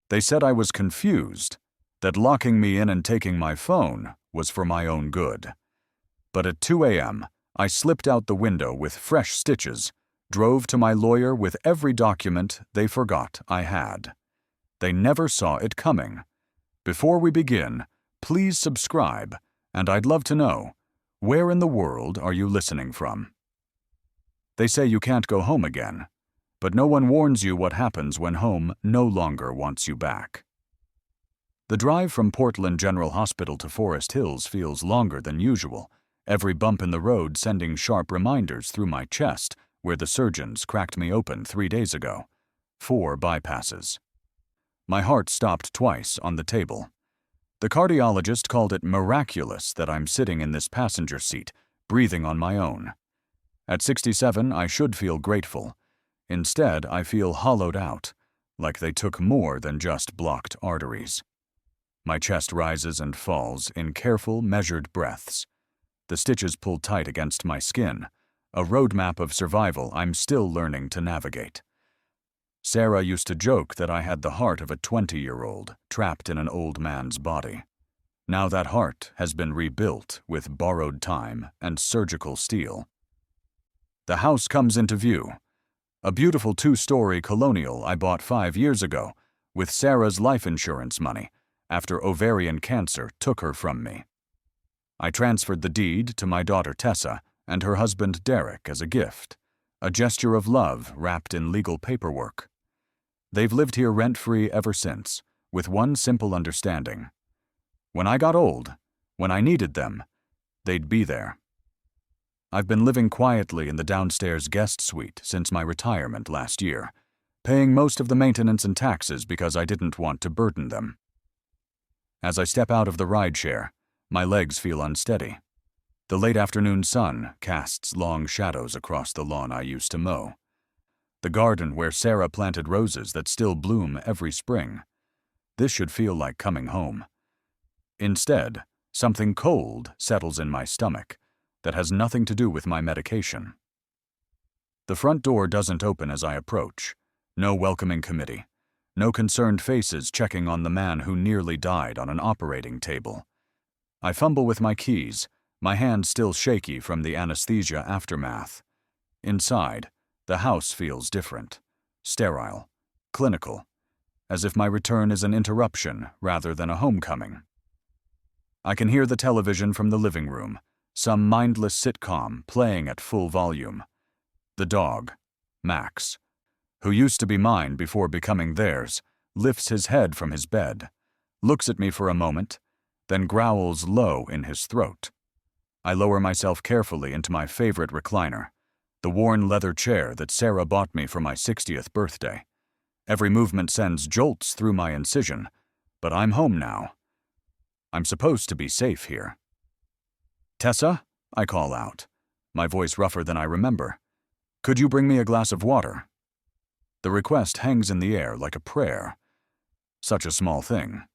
They said I was confused, that locking me in and taking my phone was for my own good. But at 2 a.m., I slipped out the window with fresh stitches, drove to my lawyer with every document they forgot I had. They never saw it coming. Before we begin, please subscribe, and I'd love to know, where in the world are you listening from? They say you can't go home again, but no one warns you what happens when home no longer wants you back. The drive from Portland General Hospital to Forest Hills feels longer than usual, every bump in the road sending sharp reminders through my chest where the surgeons cracked me open 3 days ago. 4 bypasses. My heart stopped twice on the table. The cardiologist called it miraculous that I'm sitting in this passenger seat, breathing on my own. At 67, I should feel grateful. Instead, I feel hollowed out, like they took more than just blocked arteries. My chest rises and falls in careful, measured breaths. The stitches pull tight against my skin, a roadmap of survival I'm still learning to navigate. Sarah used to joke that I had the heart of a 20-year-old trapped in an old man's body. Now that heart has been rebuilt with borrowed time and surgical steel. The house comes into view. A beautiful 2-story colonial I bought 5 years ago with Sarah's life insurance money after ovarian cancer took her from me. I transferred the deed to my daughter Tessa and her husband Derek as a gift, a gesture of love wrapped in legal paperwork. They've lived here rent-free ever since, with one simple understanding. When I got old, when I needed them, they'd be there. I've been living quietly in the downstairs guest suite since my retirement last year, paying most of the maintenance and taxes because I didn't want to burden them. As I step out of the rideshare, my legs feel unsteady. The late afternoon sun casts long shadows across the lawn I used to mow. The garden where Sarah planted roses that still bloom every spring. This should feel like coming home. Instead, something cold settles in my stomach that has nothing to do with my medication. The front door doesn't open as I approach. No welcoming committee. No concerned faces checking on the man who nearly died on an operating table. I fumble with my keys, my hand still shaky from the anesthesia aftermath. Inside, the house feels different, sterile, clinical, as if my return is an interruption rather than a homecoming. I can hear the television from the living room, some mindless sitcom playing at full volume. The dog, Max, who used to be mine before becoming theirs, lifts his head from his bed, looks at me for a moment, then growls low in his throat. I lower myself carefully into my favorite recliner, the worn leather chair that Sarah bought me for my 60th birthday. Every movement sends jolts through my incision, but I'm home now. I'm supposed to be safe here. "Tessa," I call out, my voice rougher than I remember. "Could you bring me a glass of water?" The request hangs in the air like a prayer. Such a small thing.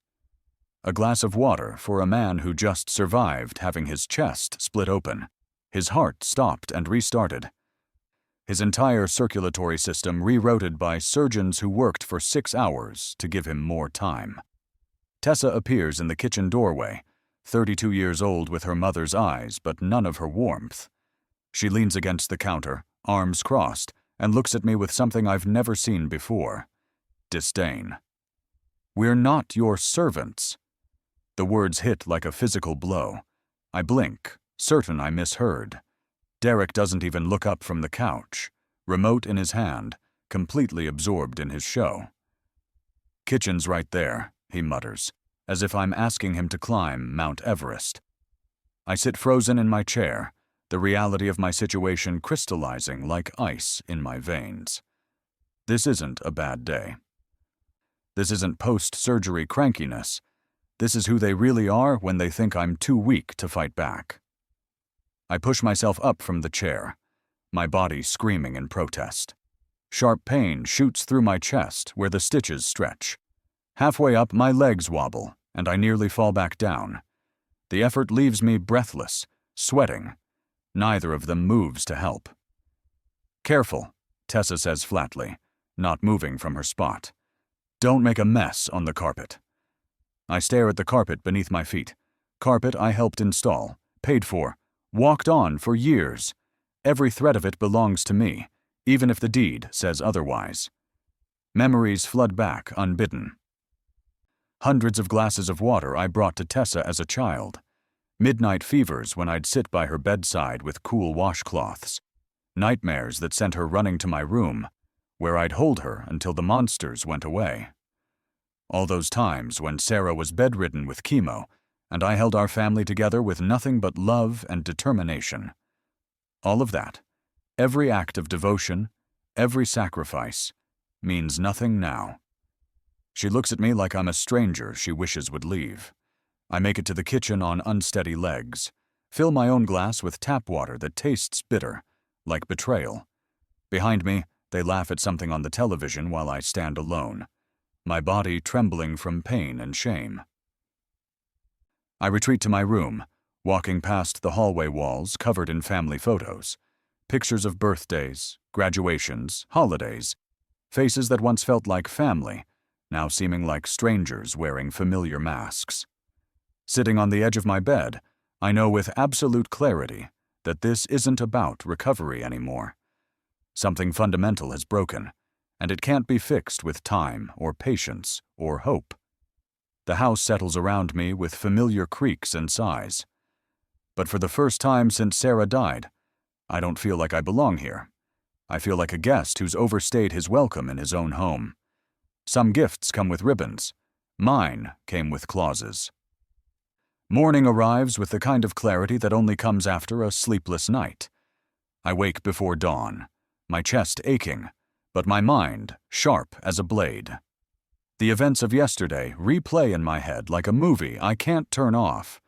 A glass of water for a man who just survived having his chest split open, his heart stopped and restarted. His entire circulatory system rerouted by surgeons who worked for 6 hours to give him more time. Tessa appears in the kitchen doorway, 32 years old with her mother's eyes but none of her warmth. She leans against the counter, arms crossed, and looks at me with something I've never seen before: disdain. "We're not your servants." The words hit like a physical blow. I blink, certain I misheard. Derek doesn't even look up from the couch, remote in his hand, completely absorbed in his show. "Kitchen's right there," he mutters, as if I'm asking him to climb Mount Everest. I sit frozen in my chair, the reality of my situation crystallizing like ice in my veins. This isn't a bad day. This isn't post-surgery crankiness. This is who they really are when they think I'm too weak to fight back. I push myself up from the chair, my body screaming in protest. Sharp pain shoots through my chest where the stitches stretch. Halfway up, my legs wobble, and I nearly fall back down. The effort leaves me breathless, sweating. Neither of them moves to help. "Careful," Tessa says flatly, not moving from her spot. Don't make a mess on the carpet. I stare at the carpet beneath my feet. Carpet I helped install, paid for, walked on for years. Every thread of it belongs to me, even if the deed says otherwise. Memories flood back unbidden. Hundreds of glasses of water I brought to Tessa as a child. Midnight fevers when I'd sit by her bedside with cool washcloths. Nightmares that sent her running to my room, where I'd hold her until the monsters went away. All those times when Sarah was bedridden with chemo, and I held our family together with nothing but love and determination. All of that, every act of devotion, every sacrifice, means nothing now. She looks at me like I'm a stranger she wishes would leave. I make it to the kitchen on unsteady legs, fill my own glass with tap water that tastes bitter, like betrayal. Behind me, they laugh at something on the television while I stand alone, my body trembling from pain and shame. I retreat to my room, walking past the hallway walls covered in family photos, pictures of birthdays, graduations, holidays, faces that once felt like family, now seeming like strangers wearing familiar masks. Sitting on the edge of my bed, I know with absolute clarity that this isn't about recovery anymore. Something fundamental has broken, and it can't be fixed with time or patience or hope. The house settles around me with familiar creaks and sighs. But for the first time since Sarah died, I don't feel like I belong here. I feel like a guest who's overstayed his welcome in his own home. Some gifts come with ribbons. Mine came with clauses. Morning arrives with the kind of clarity that only comes after a sleepless night. I wake before dawn, my chest aching, but my mind sharp as a blade. The events of yesterday replay in my head like a movie I can't turn off.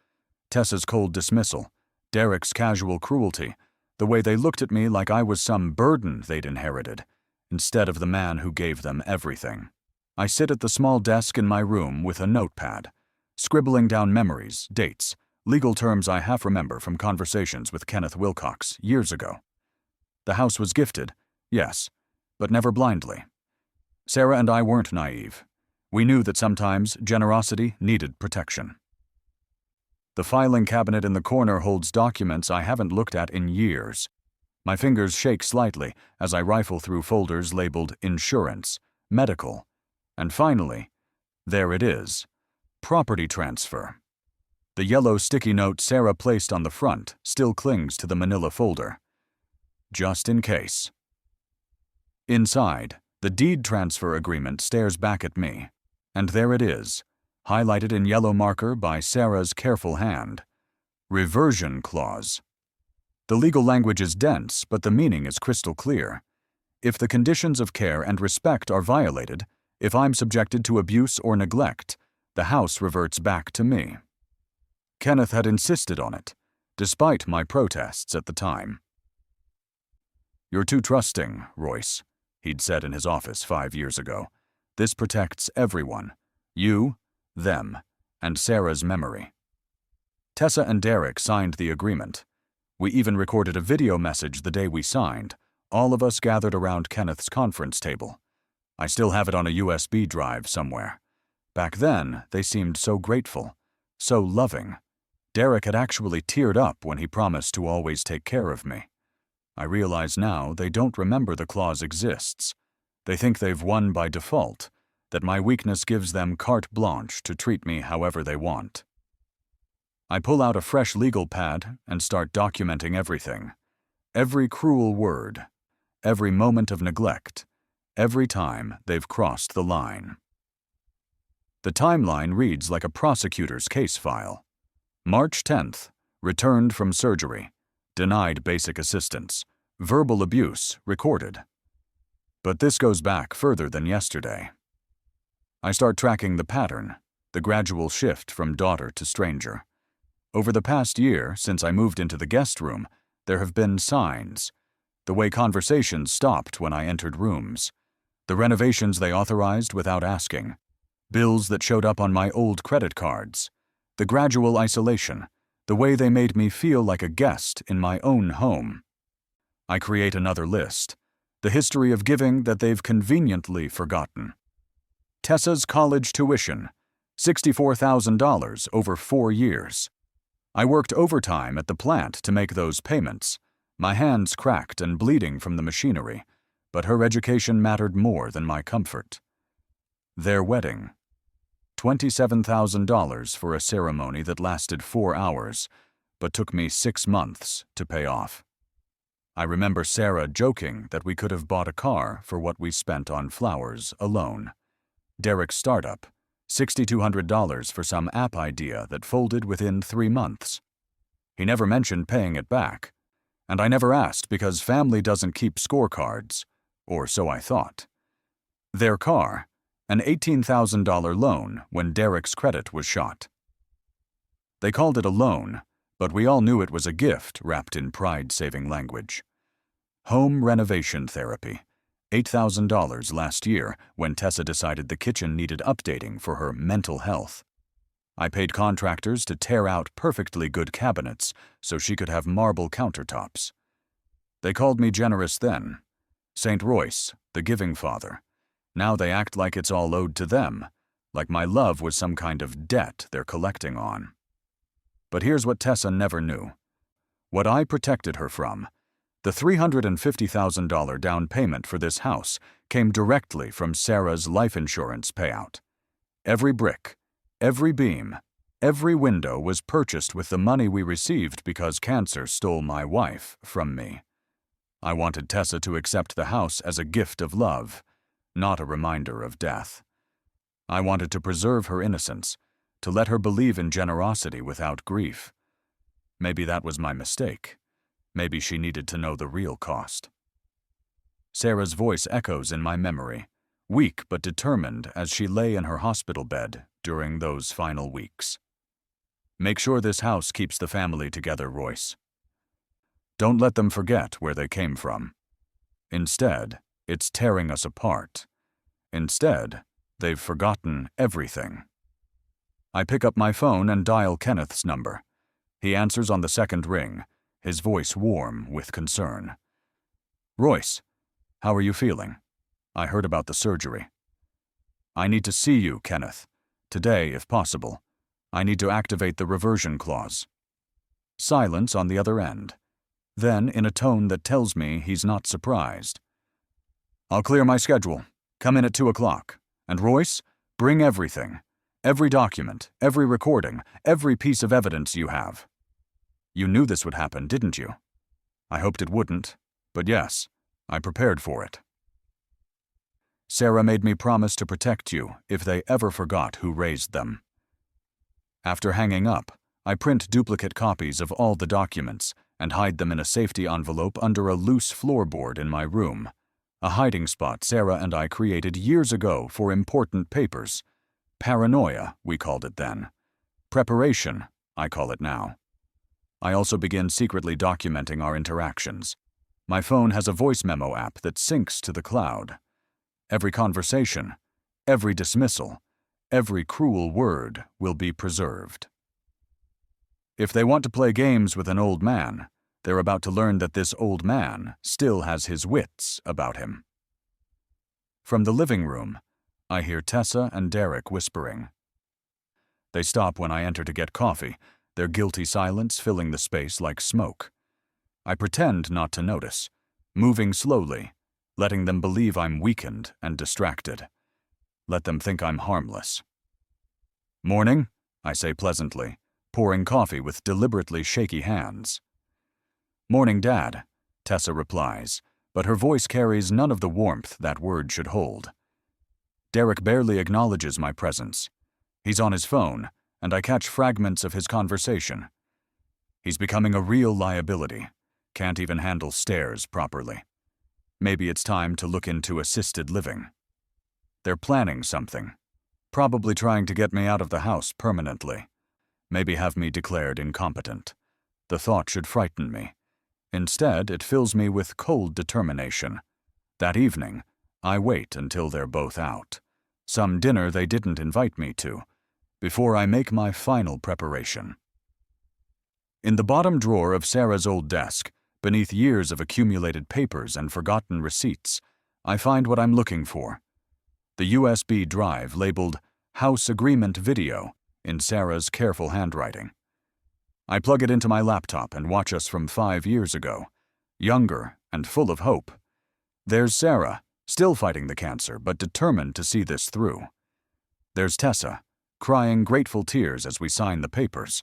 Tessa's cold dismissal, Derek's casual cruelty, the way they looked at me like I was some burden they'd inherited, instead of the man who gave them everything. I sit at the small desk in my room with a notepad, scribbling down memories, dates, legal terms I half remember from conversations with Kenneth Wilcox years ago. The house was gifted, yes, but never blindly. Sarah and I weren't naive. We knew that sometimes generosity needed protection. The filing cabinet in the corner holds documents I haven't looked at in years. My fingers shake slightly as I rifle through folders labeled insurance, medical, and finally, there it is, property transfer. The yellow sticky note Sarah placed on the front still clings to the manila folder. Just in case. Inside, the deed transfer agreement stares back at me, and there it is, highlighted in yellow marker by Sarah's careful hand. Reversion clause. The legal language is dense, but the meaning is crystal clear. If the conditions of care and respect are violated, if I'm subjected to abuse or neglect, the house reverts back to me. Kenneth had insisted on it, despite my protests at the time. "You're too trusting, Royce," he'd said in his office 5 years ago. "This protects everyone. You, them, and Sarah's memory." Tessa and Derek signed the agreement. We even recorded a video message the day we signed, all of us gathered around Kenneth's conference table. I still have it on a USB drive somewhere. Back then, they seemed so grateful, so loving. Derek had actually teared up when he promised to always take care of me. I realize now they don't remember the clause exists. They think they've won by default, that my weakness gives them carte blanche to treat me however they want. I pull out a fresh legal pad and start documenting everything. Every cruel word, every moment of neglect, every time they've crossed the line. The timeline reads like a prosecutor's case file. March 10th, returned from surgery, denied basic assistance, verbal abuse recorded. But this goes back further than yesterday. I start tracking the pattern, the gradual shift from daughter to stranger. Over the past year, since I moved into the guest room, there have been signs. The way conversations stopped when I entered rooms. The renovations they authorized without asking. Bills that showed up on my old credit cards. The gradual isolation. The way they made me feel like a guest in my own home. I create another list. The history of giving that they've conveniently forgotten. Tessa's college tuition, $64,000 over 4 years. I worked overtime at the plant to make those payments, my hands cracked and bleeding from the machinery, but her education mattered more than my comfort. Their wedding. $27,000 for a ceremony that lasted 4 hours, but took me 6 months to pay off. I remember Sarah joking that we could have bought a car for what we spent on flowers alone. Derek's startup, $6,200 for some app idea that folded within 3 months. He never mentioned paying it back, and I never asked because family doesn't keep scorecards, or so I thought. Their car, an $18,000 loan when Derek's credit was shot. They called it a loan, but we all knew it was a gift wrapped in pride-saving language. Home renovation therapy, $8,000 last year when Tessa decided the kitchen needed updating for her mental health. I paid contractors to tear out perfectly good cabinets so she could have marble countertops. They called me generous then. St. Royce, the giving father. Now they act like it's all owed to them, like my love was some kind of debt they're collecting on. But here's what Tessa never knew. What I protected her from. The $350,000 down payment for this house came directly from Sarah's life insurance payout. Every brick, every beam, every window was purchased with the money we received because cancer stole my wife from me. I wanted Tessa to accept the house as a gift of love, not a reminder of death. I wanted to preserve her innocence, to let her believe in generosity without grief. Maybe that was my mistake. Maybe she needed to know the real cost. Sarah's voice echoes in my memory, weak but determined as she lay in her hospital bed during those final weeks. Make sure this house keeps the family together, Royce. Don't let them forget where they came from. Instead, it's tearing us apart. Instead, they've forgotten everything. I pick up my phone and dial Kenneth's number. He answers on the second ring, his voice warm with concern. Royce, how are you feeling? I heard about the surgery. I need to see you, Kenneth. Today, if possible. I need to activate the reversion clause. Silence on the other end. Then, in a tone that tells me he's not surprised. I'll clear my schedule. Come in at 2 o'clock. And Royce, bring everything. Every document, every recording, every piece of evidence you have. You knew this would happen, didn't you? I hoped it wouldn't, but yes, I prepared for it. Sarah made me promise to protect you if they ever forgot who raised them. After hanging up, I print duplicate copies of all the documents and hide them in a safety envelope under a loose floorboard in my room, a hiding spot Sarah and I created years ago for important papers. Paranoia, we called it then. Preparation, I call it now. I also begin secretly documenting our interactions. My phone has a voice memo app that syncs to the cloud. Every conversation, every dismissal, every cruel word will be preserved. If they want to play games with an old man, they're about to learn that this old man still has his wits about him. From the living room, I hear Tessa and Derek whispering. They stop when I enter to get coffee, their guilty silence filling the space like smoke. I pretend not to notice, moving slowly, letting them believe I'm weakened and distracted. Let them think I'm harmless. Morning, I say pleasantly, pouring coffee with deliberately shaky hands. Morning, Dad, Tessa replies, but her voice carries none of the warmth that word should hold. Derek barely acknowledges my presence. He's on his phone, and I catch fragments of his conversation. He's becoming a real liability, can't even handle stairs properly. Maybe it's time to look into assisted living. They're planning something, probably trying to get me out of the house permanently. Maybe have me declared incompetent. The thought should frighten me. Instead, it fills me with cold determination. That evening, I wait until they're both out. Some dinner they didn't invite me to, before I make my final preparation. In the bottom drawer of Sarah's old desk, beneath years of accumulated papers and forgotten receipts, I find what I'm looking for. the USB drive labeled House Agreement Video in Sarah's careful handwriting. I plug it into my laptop and watch us from 5 years ago, younger and full of hope. There's Sarah, still fighting the cancer but determined to see this through. There's Tessa, crying grateful tears as we sign the papers.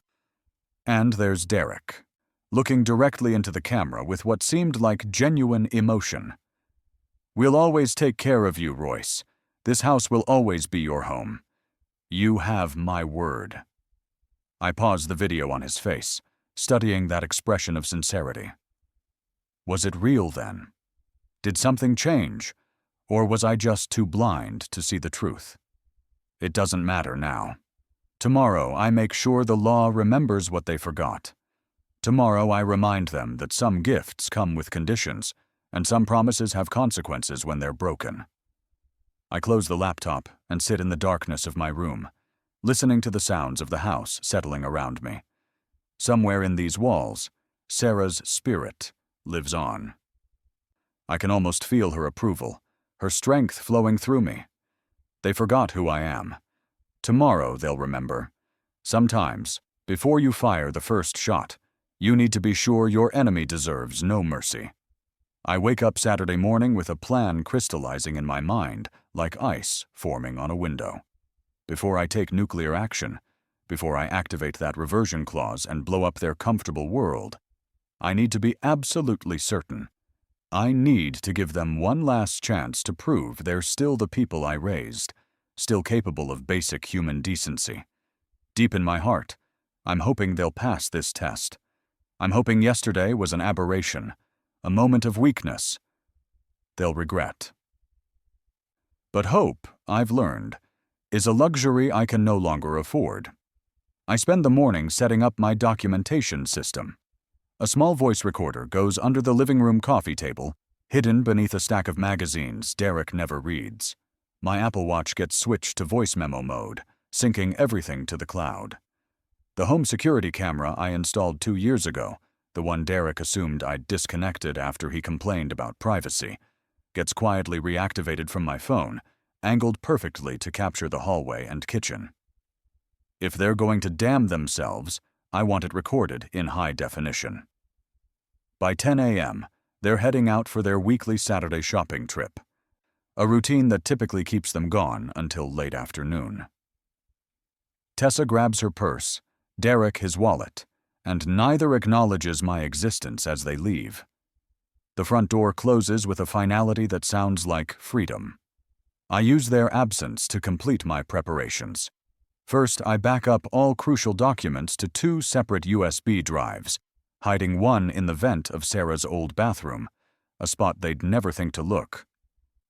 And there's Derek, looking directly into the camera with what seemed like genuine emotion. "We'll always take care of you, Royce. This house will always be your home. You have my word." I paused the video on his face, studying that expression of sincerity. Was it real then? Did something change, or was I just too blind to see the truth? It doesn't matter now. Tomorrow I make sure the law remembers what they forgot. Tomorrow I remind them that some gifts come with conditions, and some promises have consequences when they're broken. I close the laptop and sit in the darkness of my room, listening to the sounds of the house settling around me. Somewhere in these walls, Sarah's spirit lives on. I can almost feel her approval, her strength flowing through me. They forgot who I am. Tomorrow they'll remember. Sometimes, before you fire the first shot, you need to be sure your enemy deserves no mercy. I wake up Saturday morning with a plan crystallizing in my mind, like ice forming on a window. Before I take nuclear action, before I activate that reversion clause and blow up their comfortable world, I need to be absolutely certain. I need to give them one last chance to prove they're still the people I raised, still capable of basic human decency. Deep in my heart, I'm hoping they'll pass this test. I'm hoping yesterday was an aberration, a moment of weakness they'll regret. But hope, I've learned, is a luxury I can no longer afford. I spend the morning setting up my documentation system. A small voice recorder goes under the living room coffee table, hidden beneath a stack of magazines Derek never reads. My Apple Watch gets switched to voice memo mode, syncing everything to the cloud. The home security camera I installed 2 years ago, the one Derek assumed I'd disconnected after he complained about privacy, gets quietly reactivated from my phone, angled perfectly to capture the hallway and kitchen. If they're going to damn themselves, I want it recorded in high definition. By 10 a.m., they're heading out for their weekly Saturday shopping trip, a routine that typically keeps them gone until late afternoon. Tessa grabs her purse, Derek his wallet, and neither acknowledges my existence as they leave. The front door closes with a finality that sounds like freedom. I use their absence to complete my preparations. First, I back up all crucial documents to 2 separate USB drives, hiding one in the vent of Sarah's old bathroom, a spot they'd never think to look.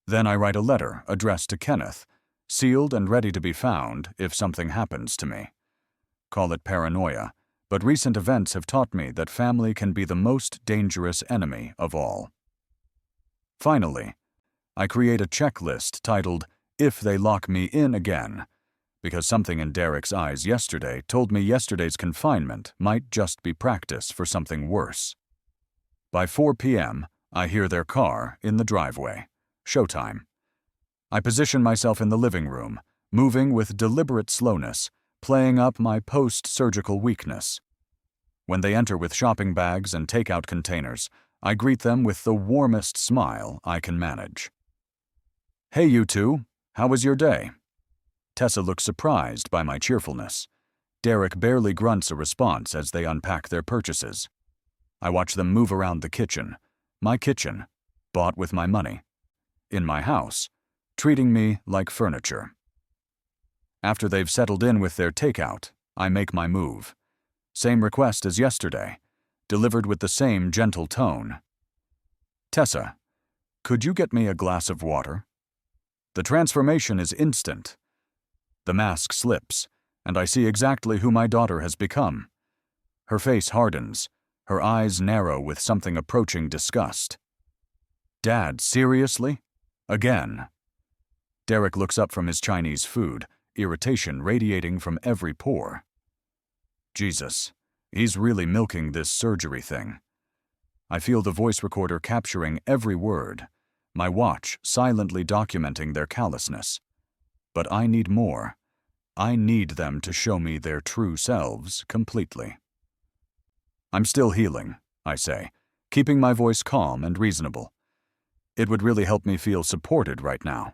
Then I write a letter addressed to Kenneth, sealed and ready to be found if something happens to me. Call it paranoia, but recent events have taught me that family can be the most dangerous enemy of all. Finally, I create a checklist titled, "If They Lock Me In Again," because something in Derek's eyes yesterday told me yesterday's confinement might just be practice for something worse. By 4 p.m., I hear their car in the driveway. Showtime. I position myself in the living room, moving with deliberate slowness, playing up my post-surgical weakness. When they enter with shopping bags and takeout containers, I greet them with the warmest smile I can manage. "Hey, you two, how was your day?" Tessa looks surprised by my cheerfulness. Derek barely grunts a response as they unpack their purchases. I watch them move around the kitchen, my kitchen, bought with my money, in my house, treating me like furniture. After they've settled in with their takeout, I make my move. Same request as yesterday, delivered with the same gentle tone. "Tessa, could you get me a glass of water?" The transformation is instant. The mask slips, and I see exactly who my daughter has become. Her face hardens, her eyes narrow with something approaching disgust. "Dad, seriously? Again?" Derek looks up from his Chinese food, irritation radiating from every pore. Jesus, he's really milking this surgery thing. I feel the voice recorder capturing every word, my watch silently documenting their callousness. But I need more. I need them to show me their true selves completely. I'm still healing, I say, keeping my voice calm and reasonable. It would really help me feel supported right now.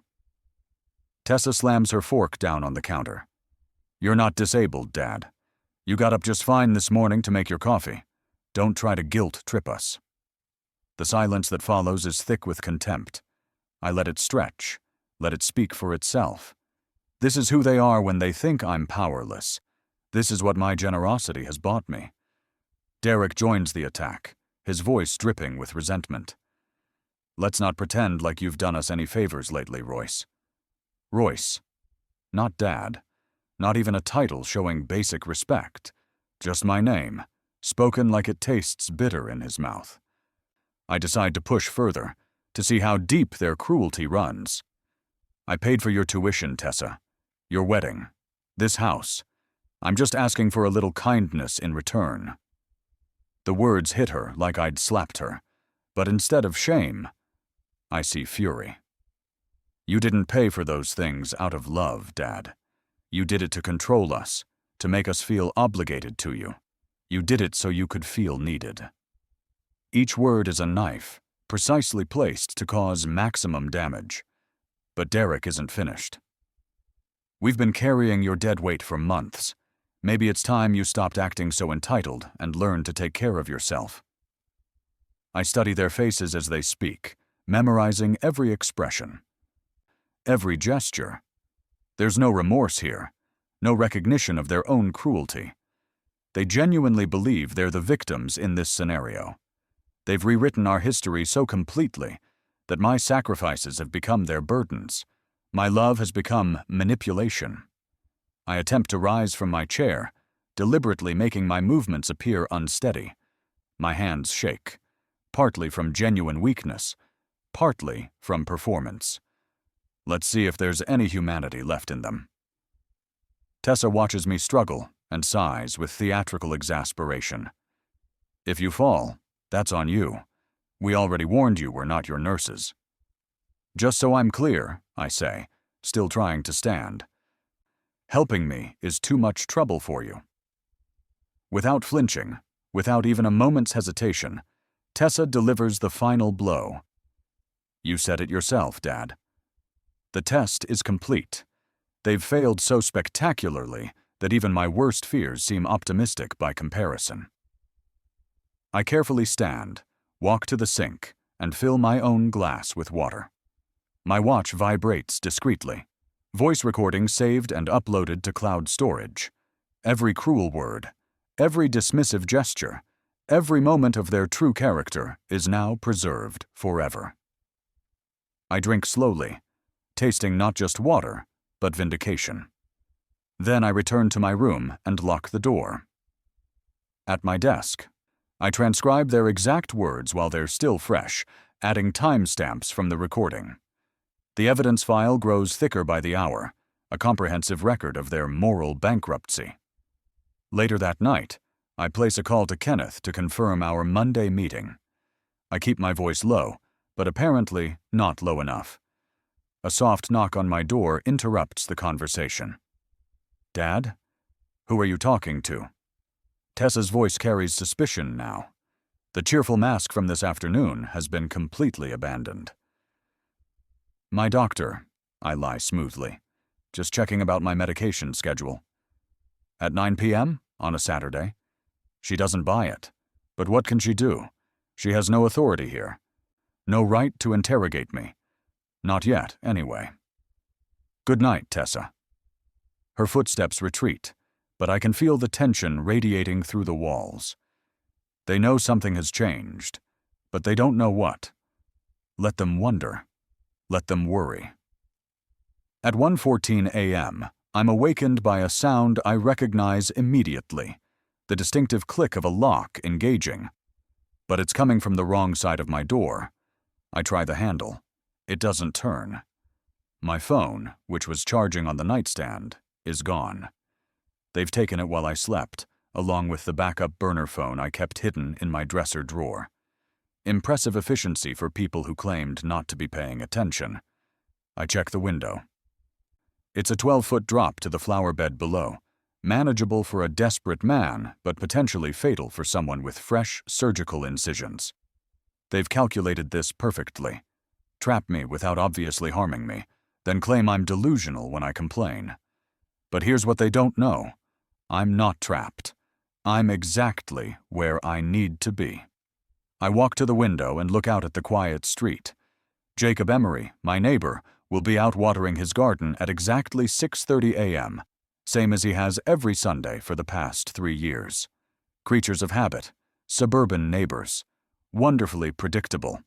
Tessa slams her fork down on the counter. You're not disabled, Dad. You got up just fine this morning to make your coffee. Don't try to guilt trip us. The silence that follows is thick with contempt. I let it stretch, let it speak for itself. This is who they are when they think I'm powerless. This is what my generosity has bought me. Derek joins the attack, his voice dripping with resentment. Let's not pretend like you've done us any favors lately, Royce. Royce. Not Dad. Not even a title showing basic respect. Just my name, spoken like it tastes bitter in his mouth. I decide to push further, to see how deep their cruelty runs. I paid for your tuition, Tessa. Your wedding. This house. I'm just asking for a little kindness in return. The words hit her like I'd slapped her, but instead of shame, I see fury. You didn't pay for those things out of love, Dad. You did it to control us, to make us feel obligated to you. You did it so you could feel needed. Each word is a knife, precisely placed to cause maximum damage. But Derek isn't finished. We've been carrying your dead weight for months. Maybe it's time you stopped acting so entitled and learned to take care of yourself. I study their faces as they speak, memorizing every expression, every gesture. There's no remorse here, no recognition of their own cruelty. They genuinely believe they're the victims in this scenario. They've rewritten our history so completely that my sacrifices have become their burdens. My love has become manipulation. I attempt to rise from my chair, deliberately making my movements appear unsteady. My hands shake, partly from genuine weakness, partly from performance. Let's see if there's any humanity left in them. Tessa watches me struggle and sighs with theatrical exasperation. If you fall, that's on you. We already warned you we're not your nurses. Just so I'm clear, I say, still trying to stand. Helping me is too much trouble for you. Without flinching, without even a moment's hesitation, Tessa delivers the final blow. You said it yourself, Dad. The test is complete. They've failed so spectacularly that even my worst fears seem optimistic by comparison. I carefully stand, walk to the sink, and fill my own glass with water. My watch vibrates discreetly. Voice recording saved and uploaded to cloud storage. Every cruel word, every dismissive gesture, every moment of their true character is now preserved forever. I drink slowly, tasting not just water, but vindication. Then I return to my room and lock the door. At my desk, I transcribe their exact words while they're still fresh, adding timestamps from the recording. The evidence file grows thicker by the hour, a comprehensive record of their moral bankruptcy. Later that night, I place a call to Kenneth to confirm our Monday meeting. I keep my voice low, but apparently not low enough. A soft knock on my door interrupts the conversation. Dad? Who are you talking to? Tessa's voice carries suspicion now. The cheerful mask from this afternoon has been completely abandoned. My doctor, I lie smoothly, just checking about my medication schedule. At 9 p.m. on a Saturday. She doesn't buy it. But what can she do? She has no authority here. No right to interrogate me. Not yet, anyway. Good night, Tessa. Her footsteps retreat, but I can feel the tension radiating through the walls. They know something has changed, but they don't know what. Let them wonder. Let them worry. At 1:14 a.m., I'm awakened by a sound I recognize immediately, the distinctive click of a lock engaging. But it's coming from the wrong side of my door. I try the handle. It doesn't turn. My phone, which was charging on the nightstand, is gone. They've taken it while I slept, along with the backup burner phone I kept hidden in my dresser drawer. Impressive efficiency for people who claimed not to be paying attention. I check the window. It's a 12-foot drop to the flower bed below, manageable for a desperate man, but potentially fatal for someone with fresh surgical incisions. They've calculated this perfectly. Trap me without obviously harming me, then claim I'm delusional when I complain. But here's what they don't know. I'm not trapped. I'm exactly where I need to be. I walk to the window and look out at the quiet street. Jacob Emery, my neighbor, will be out watering his garden at exactly 6:30 a.m., same as he has every Sunday for the past 3 years. Creatures of habit, suburban neighbors, wonderfully predictable.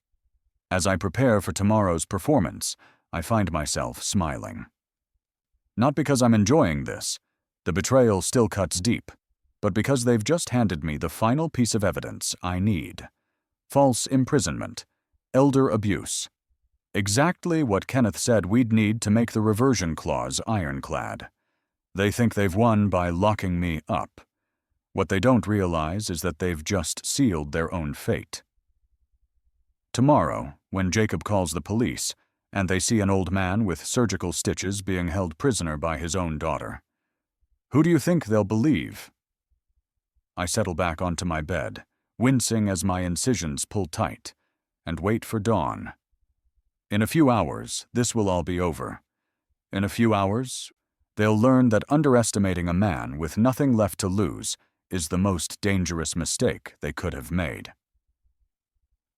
As I prepare for tomorrow's performance, I find myself smiling. Not because I'm enjoying this, the betrayal still cuts deep, but because they've just handed me the final piece of evidence I need. False imprisonment, elder abuse. Exactly what Kenneth said we'd need to make the reversion clause ironclad. They think they've won by locking me up. What they don't realize is that they've just sealed their own fate. Tomorrow, when Jacob calls the police, and they see an old man with surgical stitches being held prisoner by his own daughter, who do you think they'll believe? I settle back onto my bed, wincing as my incisions pull tight, and wait for dawn. In a few hours, this will all be over. In a few hours, they'll learn that underestimating a man with nothing left to lose is the most dangerous mistake they could have made.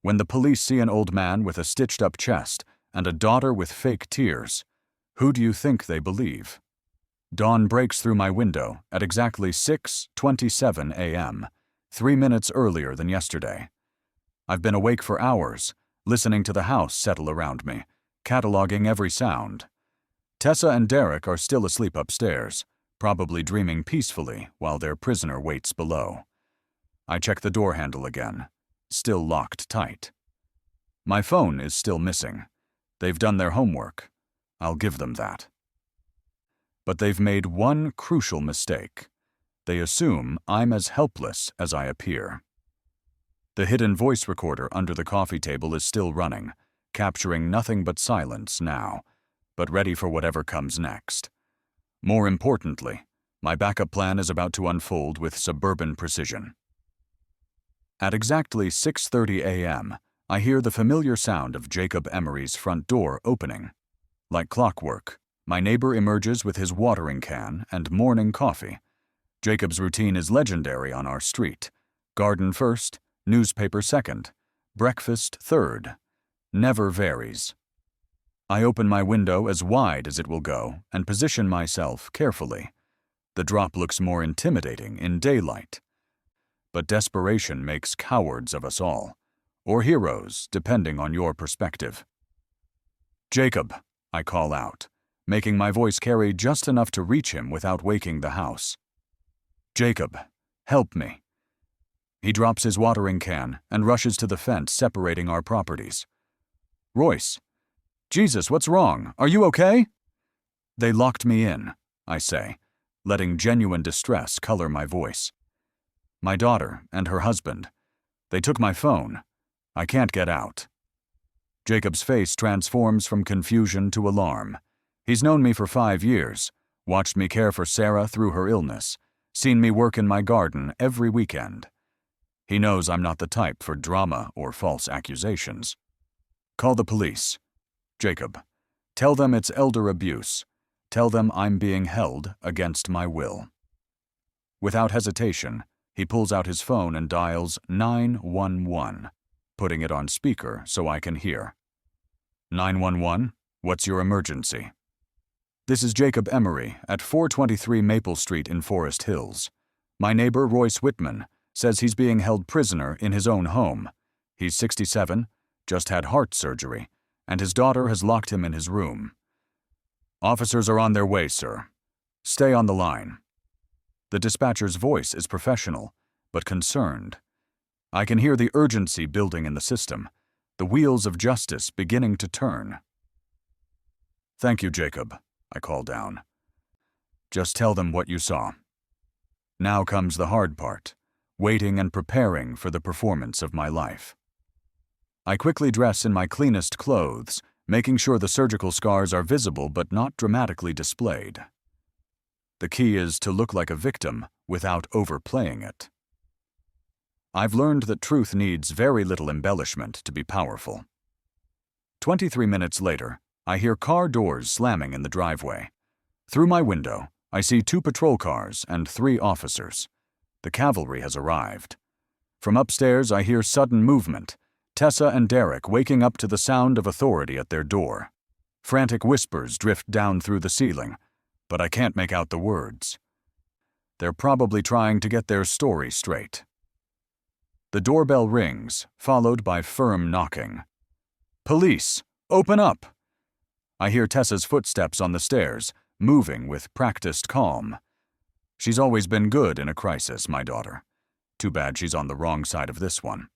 When the police see an old man with a stitched-up chest and a daughter with fake tears, who do you think they believe? Dawn breaks through my window at exactly 6:27 a.m., 3 minutes earlier than yesterday. I've been awake for hours, listening to the house settle around me, cataloging every sound. Tessa and Derek are still asleep upstairs, probably dreaming peacefully while their prisoner waits below. I check the door handle again, still locked tight. My phone is still missing. They've done their homework. I'll give them that. But they've made one crucial mistake. They assume I'm as helpless as I appear. The hidden voice recorder under the coffee table is still running, capturing nothing but silence now, but ready for whatever comes next. More importantly, my backup plan is about to unfold with suburban precision. At exactly 6:30 a.m., I hear the familiar sound of Jacob Emery's front door opening. Like clockwork, my neighbor emerges with his watering can and morning coffee. Jacob's routine is legendary on our street. Garden first, newspaper second, breakfast third. Never varies. I open my window as wide as it will go and position myself carefully. The drop looks more intimidating in daylight. But desperation makes cowards of us all, or heroes, depending on your perspective. Jacob, I call out, making my voice carry just enough to reach him without waking the house. Jacob, help me. He drops his watering can and rushes to the fence separating our properties. Royce, Jesus, what's wrong? Are you okay? They locked me in, I say, letting genuine distress color my voice. My daughter and her husband. They took my phone. I can't get out. Jacob's face transforms from confusion to alarm. He's known me for 5 years, watched me care for Sarah through her illness, seen me work in my garden every weekend. He knows I'm not the type for drama or false accusations. Call the police. Jacob, tell them it's elder abuse. Tell them I'm being held against my will. Without hesitation, he pulls out his phone and dials 911, putting it on speaker so I can hear. 911, what's your emergency? This is Jacob Emery at 423 Maple Street in Forest Hills. My neighbor, Royce Whitman, says he's being held prisoner in his own home. He's 67, just had heart surgery, and his daughter has locked him in his room. Officers are on their way, sir. Stay on the line. The dispatcher's voice is professional, but concerned. I can hear the urgency building in the system, the wheels of justice beginning to turn. Thank you, Jacob, I call down. Just tell them what you saw. Now comes the hard part, waiting and preparing for the performance of my life. I quickly dress in my cleanest clothes making sure the surgical scars are visible but not dramatically displayed. The key is to look like a victim without overplaying it. I've learned that truth needs very little embellishment to be powerful. 23 minutes later, I hear car doors slamming in the driveway. Through my window, I see 2 patrol cars and 3 officers. The cavalry has arrived. From upstairs, I hear sudden movement, Tessa and Derek waking up to the sound of authority at their door. Frantic whispers drift down through the ceiling, but I can't make out the words. They're probably trying to get their story straight. The doorbell rings, followed by firm knocking. "Police! Open up!" I hear Tessa's footsteps on the stairs, moving with practiced calm. She's always been good in a crisis, my daughter. Too bad she's on the wrong side of this one.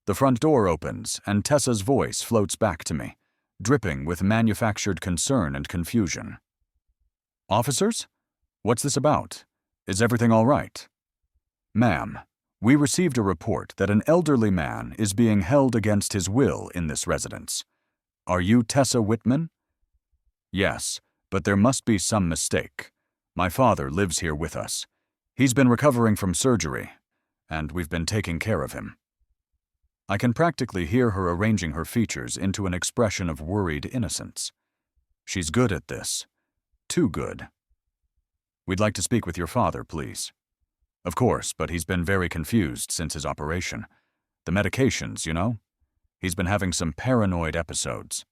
The front door opens, and Tessa's voice floats back to me, dripping with manufactured concern and confusion. "Officers? What's this about? Is everything all right?" "Ma'am, we received a report that an elderly man is being held against his will in this residence. Are you Tessa Whitman?" "Yes, but there must be some mistake. My father lives here with us. He's been recovering from surgery, and we've been taking care of him." I can practically hear her arranging her features into an expression of worried innocence. She's good at this. Too good. "We'd like to speak with your father, please." "Of course, but he's been very confused since his operation. The medications, you know? He's been having some paranoid episodes."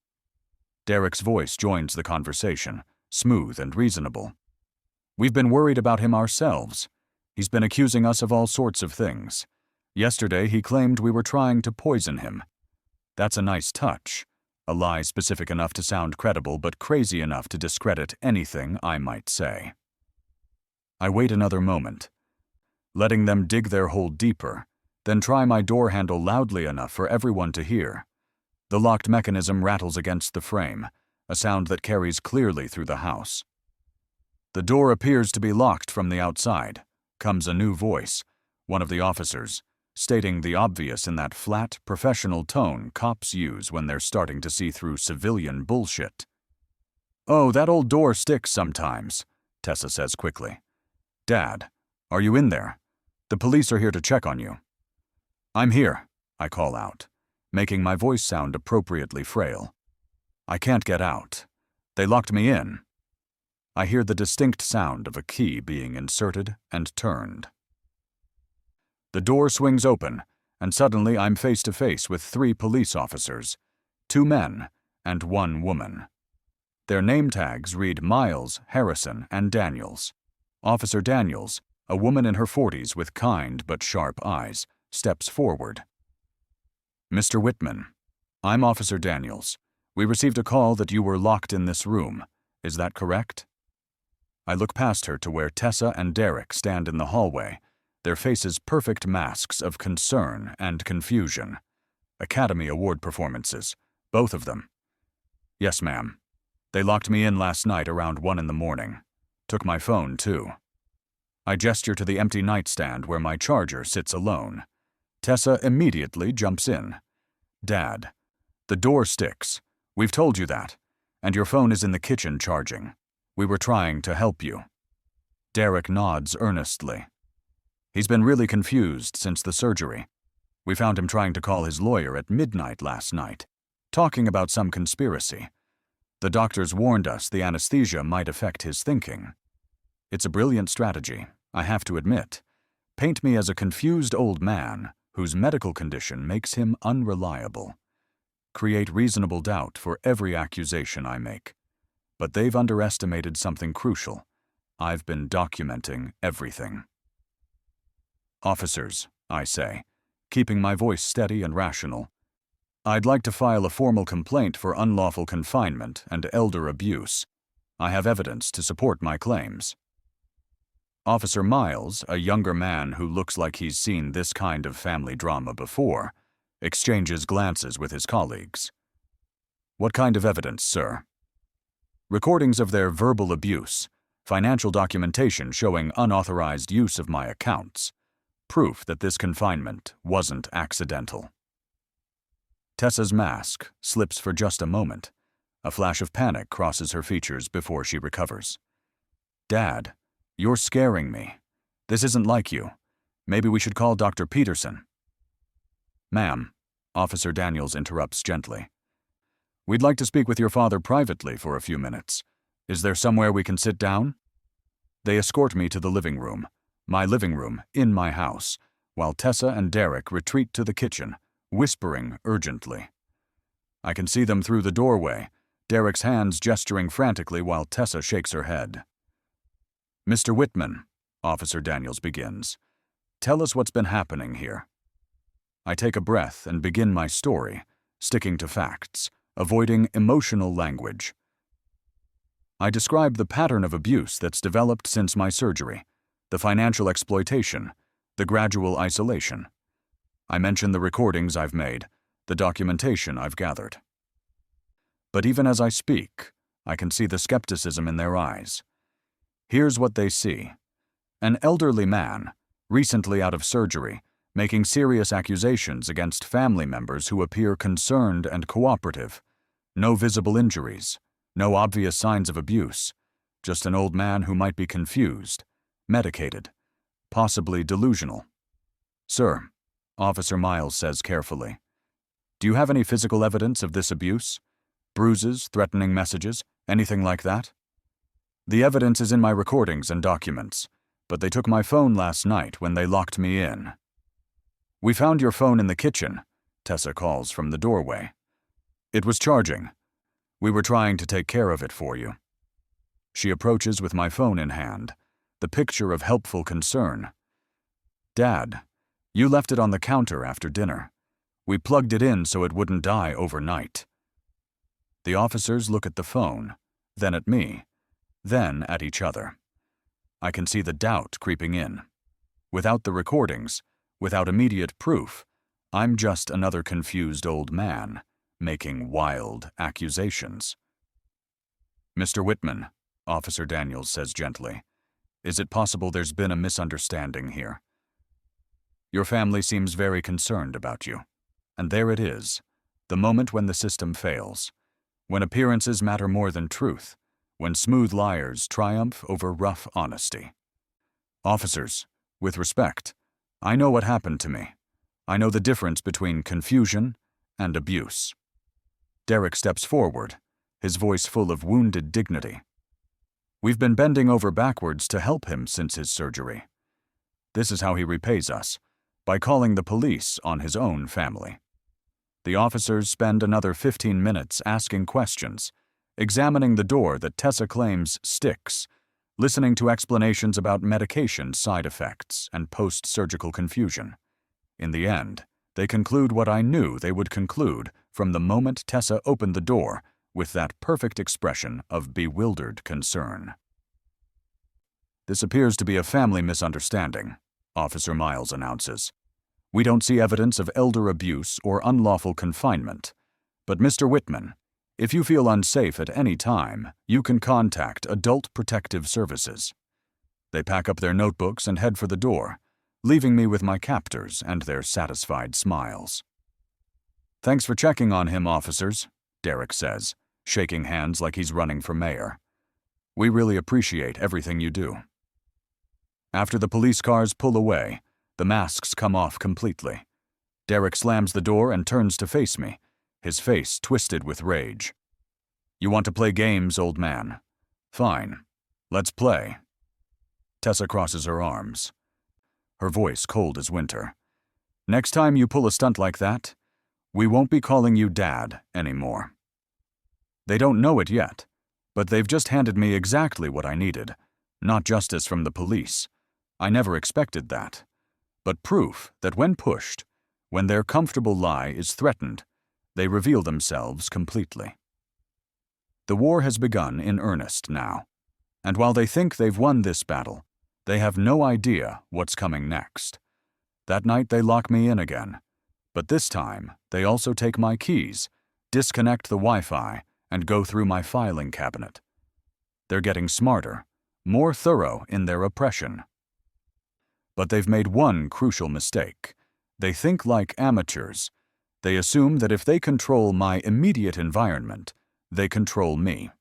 Derek's voice joins the conversation, smooth and reasonable. "We've been worried about him ourselves. He's been accusing us of all sorts of things. Yesterday, he claimed we were trying to poison him. That's a nice touch. A lie specific enough to sound credible, but crazy enough to discredit anything I might say." I wait another moment, letting them dig their hole deeper, then try my door handle loudly enough for everyone to hear. The locked mechanism rattles against the frame, a sound that carries clearly through the house. The door appears to be locked from the outside. Comes a new voice, one of the officers, stating the obvious in that flat, professional tone cops use when they're starting to see through civilian bullshit. "Oh, that old door sticks sometimes," Tessa says quickly. "Dad, are you in there? The police are here to check on you." "I'm here," I call out, making my voice sound appropriately frail. "I can't get out. They locked me in." I hear the distinct sound of a key being inserted and turned. The door swings open, and suddenly I'm face to face with 3 police officers, 2 men and 1 woman. Their name tags read Miles, Harrison, and Daniels. Officer Daniels, a woman in her 40s with kind but sharp eyes, steps forward. "Mr. Whitman, I'm Officer Daniels. We received a call that you were locked in this room. Is that correct?" I look past her to where Tessa and Derek stand in the hallway, their faces perfect masks of concern and confusion. Academy Award performances, both of them. "Yes, ma'am. They locked me in last night around 1 in the morning. Took my phone, too." I gesture to the empty nightstand where my charger sits alone. Tessa immediately jumps in. "Dad, the door sticks. We've told you that. And your phone is in the kitchen charging. We were trying to help you." Derek nods earnestly. "He's been really confused since the surgery. We found him trying to call his lawyer at midnight last night, talking about some conspiracy. The doctors warned us the anesthesia might affect his thinking. It's a brilliant strategy, I have to admit. Paint me as a confused old man whose medical condition makes him unreliable. Create reasonable doubt for every accusation I make. But they've underestimated something crucial. I've been documenting everything." "Officers," I say, keeping my voice steady and rational, "I'd like to file a formal complaint for unlawful confinement and elder abuse. I have evidence to support my claims." Officer Miles, a younger man who looks like he's seen this kind of family drama before, exchanges glances with his colleagues. "What kind of evidence, sir?" "Recordings of their verbal abuse, financial documentation showing unauthorized use of my accounts. Proof that this confinement wasn't accidental." Tessa's mask slips for just a moment. A flash of panic crosses her features before she recovers. Dad, you're scaring me. This isn't like you. Maybe we should call Dr. Peterson. Ma'am, Officer Daniels interrupts gently. We'd like to speak with your father privately for a few minutes. Is there somewhere we can sit down? They escort me to the living room, my living room in my house, while Tessa and Derek retreat to the kitchen, whispering urgently. I can see them through the doorway, Derek's hands gesturing frantically while Tessa shakes her head. Mr. Whitman, Officer Daniels begins, tell us what's been happening here. I take a breath and begin my story, sticking to facts, avoiding emotional language. I describe the pattern of abuse that's developed since my surgery, the financial exploitation, the gradual isolation. I mention the recordings I've made, the documentation I've gathered. But even as I speak, I can see the skepticism in their eyes. Here's what they see. An elderly man, recently out of surgery, making serious accusations against family members who appear concerned and cooperative. No visible injuries, no obvious signs of abuse, just an old man who might be confused, medicated, possibly delusional. Sir, Officer Miles says carefully, do you have any physical evidence of this abuse? Bruises, threatening messages, anything like that? The evidence is in my recordings and documents, but they took my phone last night when they locked me in. We found your phone in the kitchen, Tessa calls from the doorway. It was charging. We were trying to take care of it for you. She approaches with my phone in hand, the picture of helpful concern. Dad, you left it on the counter after dinner. We plugged it in so it wouldn't die overnight. The officers look at the phone, then at me, then at each other. I can see the doubt creeping in. Without the recordings, without immediate proof, I'm just another confused old man, making wild accusations. Mr. Whitman, Officer Daniels says gently, is it possible there's been a misunderstanding here? Your family seems very concerned about you. And there it is, the moment when the system fails, when appearances matter more than truth, when smooth liars triumph over rough honesty. Officers, with respect, I know what happened to me. I know the difference between confusion and abuse. Derek steps forward, his voice full of wounded dignity. We've been bending over backwards to help him since his surgery. This is how he repays us, by calling the police on his own family. The officers spend another 15 minutes asking questions, examining the door that Tessa claims sticks, listening to explanations about medication side effects and post-surgical confusion. In the end, they conclude what I knew they would conclude from the moment Tessa opened the door with that perfect expression of bewildered concern. This appears to be a family misunderstanding, Officer Miles announces. We don't see evidence of elder abuse or unlawful confinement. But Mr. Whitman, if you feel unsafe at any time, you can contact Adult Protective Services. They pack up their notebooks and head for the door, leaving me with my captors and their satisfied smiles. Thanks for checking on him, officers, Derek says, shaking hands like he's running for mayor. We really appreciate everything you do. After the police cars pull away, the masks come off completely. Derek slams the door and turns to face me, his face twisted with rage. You want to play games, old man? Fine. Let's play. Tessa crosses her arms, her voice cold as winter. Next time you pull a stunt like that, we won't be calling you Dad anymore. They don't know it yet, but they've just handed me exactly what I needed, not justice from the police. I never expected that. But proof that when pushed, when their comfortable lie is threatened, they reveal themselves completely. The war has begun in earnest now, and while they think they've won this battle, they have no idea what's coming next. That night they lock me in again, but this time they also take my keys, disconnect the Wi-Fi, and go through my filing cabinet. They're getting smarter, more thorough in their oppression. But they've made one crucial mistake. They think like amateurs. They assume that if they control my immediate environment, they control me.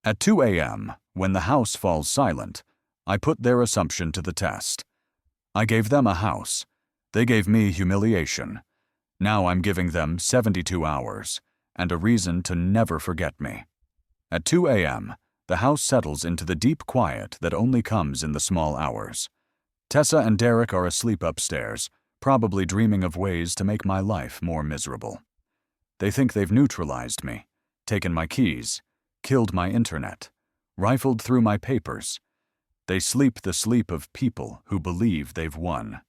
At 2 a.m., when the house falls silent, I put their assumption to the test. I gave them a house. They gave me humiliation. Now I'm giving them 72 hours, and a reason to never forget me. At 2 a.m., the house settles into the deep quiet that only comes in the small hours. Tessa and Derek are asleep upstairs, probably dreaming of ways to make my life more miserable. They think they've neutralized me, taken my keys, killed my internet, rifled through my papers. They sleep the sleep of people who believe they've won.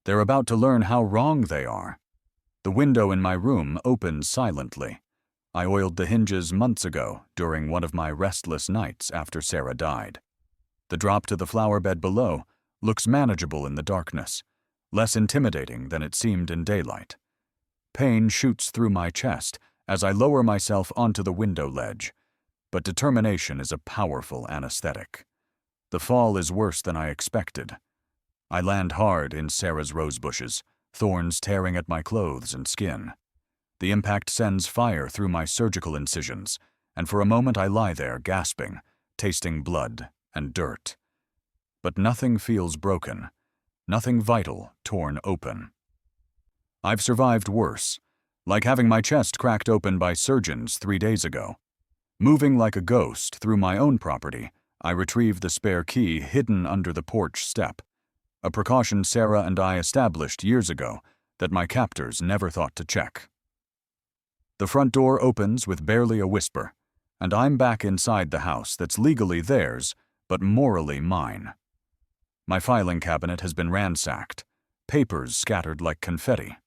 They're about to learn how wrong they are. The window in my room opens silently. I oiled the hinges months ago during one of my restless nights after Sarah died. The drop to the flower bed below looks manageable in the darkness, less intimidating than it seemed in daylight. Pain shoots through my chest as I lower myself onto the window ledge, but determination is a powerful anesthetic. The fall is worse than I expected. I land hard in Sarah's rose bushes, thorns tearing at my clothes and skin. The impact sends fire through my surgical incisions, and for a moment I lie there gasping, tasting blood and dirt. But nothing feels broken, nothing vital torn open. I've survived worse, like having my chest cracked open by surgeons 3 days ago. Moving like a ghost through my own property, I retrieve the spare key hidden under the porch step, a precaution Sarah and I established years ago that my captors never thought to check. The front door opens with barely a whisper, and I'm back inside the house that's legally theirs, but morally mine. My filing cabinet has been ransacked, papers scattered like confetti.